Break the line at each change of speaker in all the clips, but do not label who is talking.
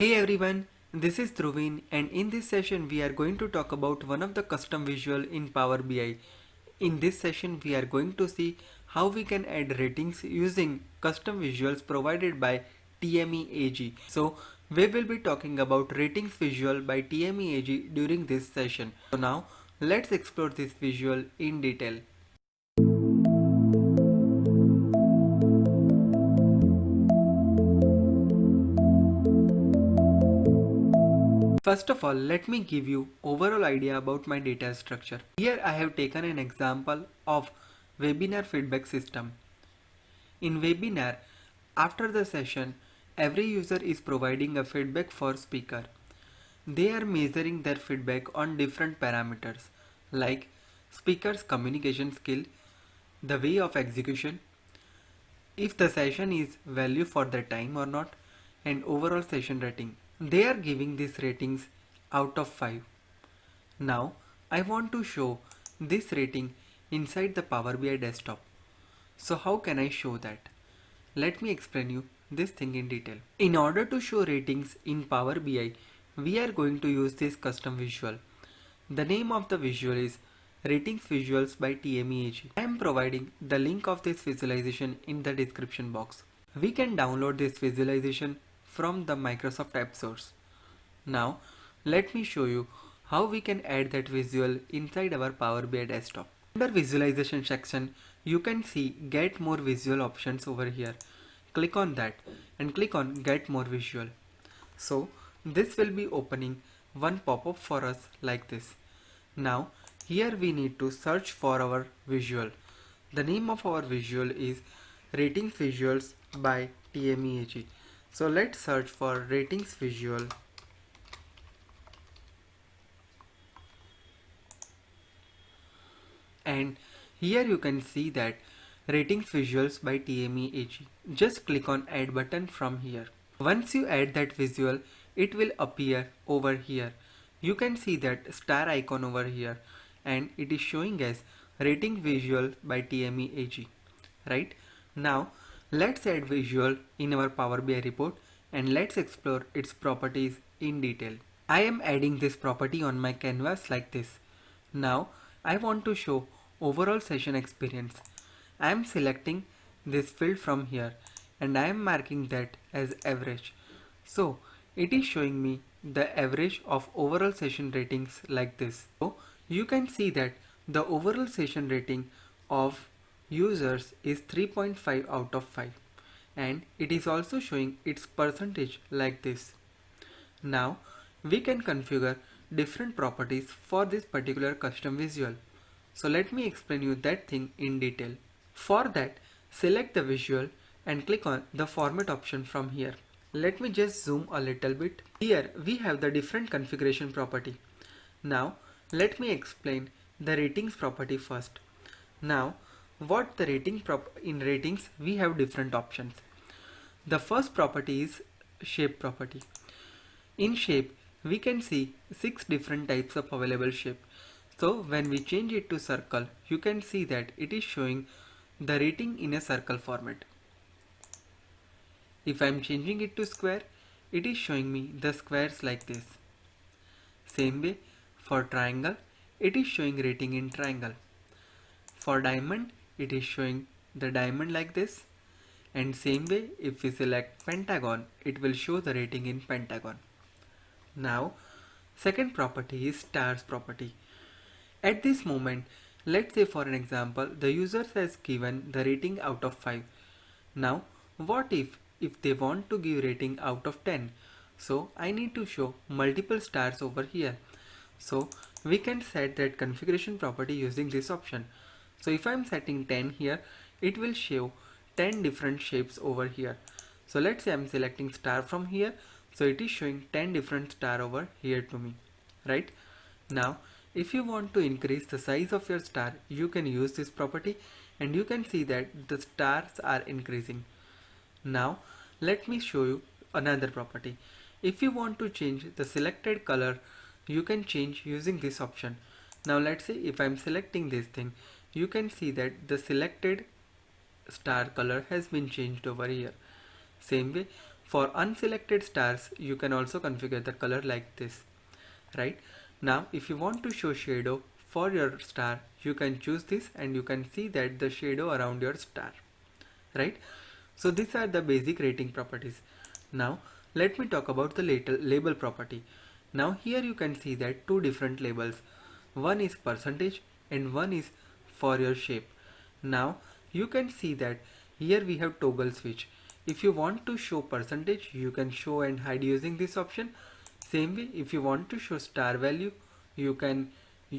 Hey everyone, this is Dhruvin and in this session we are going to talk about one of the custom visual in Power BI. In this session we are going to see how we can add ratings using custom visuals provided by TMEAG. So we will be talking about ratings visual by TMEAG during this session. So now let's explore this visual in detail. First of all, let me give you overall idea about my data structure. Here I have taken an example of webinar feedback system. In webinar, after the session, every user is providing a feedback for speaker. They are measuring their feedback on different parameters like speaker's communication skill, the way of execution, if the session is value for the time or not, and overall session rating. They are giving these ratings out of 5. Now I want to show this rating inside the Power BI desktop. So how can I show that? Let me explain you this thing in detail. In order to show ratings in Power BI, we are going to use this custom visual. The name of the visual is Ratings Visuals by TMEAG. I am providing the link of this visualization in the description box. We can download this visualization from the Microsoft App Source. Now let me show you how we can add that visual inside our Power BI desktop. Under visualization section, you can see get more visual options over here. Click on that and click on get more visual. So this will be opening one pop-up for us like this. Now here we need to search for our visual. The name of our visual is Ratings Visuals by TMEAG. So let's search for Ratings Visual. And here you can see that Ratings Visuals by TMEAG. Just click on add button from here. Once you add that visual, it will appear over here. You can see that star icon over here and it is showing as Rating Visual by TMEAG. Right? Now let's add visual in our Power BI report and let's explore its properties in detail. I am adding this property on my canvas like this. Now I want to show overall session experience. I am selecting this field from here and I am marking that as average. So it is showing me the average of overall session ratings like this. So you can see that the overall session rating of users is 3.5 out of 5 and it is also showing its percentage like this. Now we can configure different properties for this particular custom visual. So let me explain you that thing in detail. For that, select the visual and click on the format option from here. Let me just zoom a little bit. Here we have the different configuration property. Now let me explain the ratings property first. Now what the in ratings we have different options. The first property is shape property. In shape we can see 6 different types of available shape. So when we change it to circle, you can see that it is showing the rating in a circle format. If I am changing it to square, it is showing me the squares like this. Same way for triangle, it is showing rating in triangle. For diamond, it is showing the diamond like this. And same way, if we select pentagon, it will show the rating in pentagon. Now, second property is stars property. At this moment, let's say for an example, the user has given the rating out of 5. Now, what if they want to give rating out of 10? So I need to show multiple stars over here. So we can set that configuration property using this option. So if I'm setting 10 here, it will show 10 different shapes over here. So let's say I'm selecting star from here. So it is showing 10 different star over here to me, right? Now, if you want to increase the size of your star, you can use this property and you can see that the stars are increasing. Now, let me show you another property. If you want to change the selected color, you can change using this option. Now let's say if I'm selecting this thing, you can see that the selected star color has been changed over here. Same way For unselected stars, you can also configure the color like this, right? Now, if you want to show shadow for your star, you can choose this and you can see that the shadow around your star, right? So these are the basic rating properties. Now, let me talk about the label property. Now here you can see that two different labels. One is percentage and one is for your shape. Now you can see that here we have toggle switch. If you want to show percentage, you can show and hide using this option. Same way, if you want to show star value, you can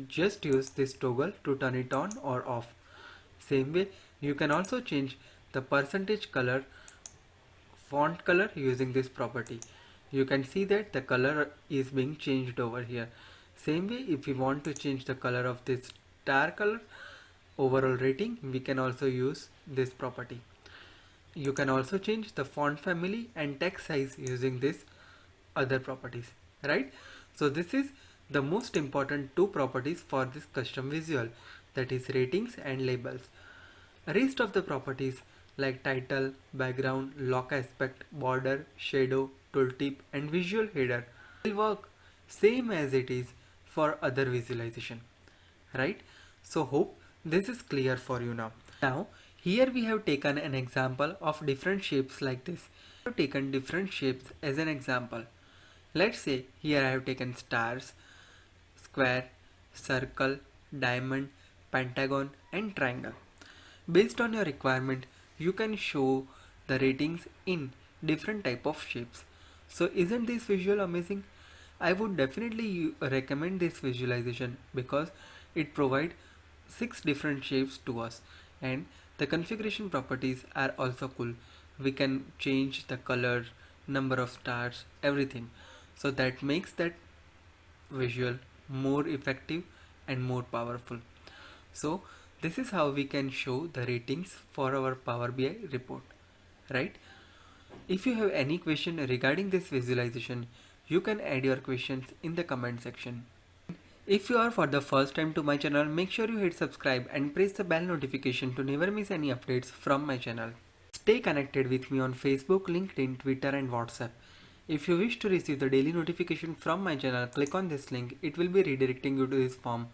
just use this toggle to turn it on or off. Same way, you can also change the percentage color font color using this property. You can see that the color is being changed over here. Same way, if we want to change the color of this star color overall rating, we can also use this property. You can also change the font family and text size using this other properties, right? So this is the most important two properties for this custom visual, that is ratings and labels. Rest of the properties like title, background, lock aspect, border, shadow, tooltip and visual header will work same as it is for other visualization, right? So hope this is clear for you now. Now here we have taken an example of different shapes like this. I have taken different shapes as an example. Let's say here I have taken stars, square, circle, diamond, pentagon and triangle. Based on your requirement, you can show the ratings in different type of shapes. So isn't this visual amazing? I would definitely recommend this visualization because it provides 6 different shapes to us, and the configuration properties are also cool. We can change the color, number of stars, everything. So that makes that visual more effective and more powerful. So this is how we can show the ratings for our Power BI report, right? If you have any question regarding this visualization, you can add your questions in the comment section. If you are for the first time to my channel, make sure you hit subscribe and press the bell notification to never miss any updates from my channel. Stay connected with me on Facebook, LinkedIn, Twitter and WhatsApp. If you wish to receive the daily notification from my channel, click on this link. It will be redirecting you to this form.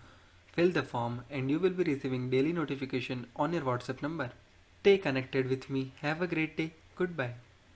Fill the form and you will be receiving daily notification on your WhatsApp number. Stay connected with me. Have a great day. Goodbye.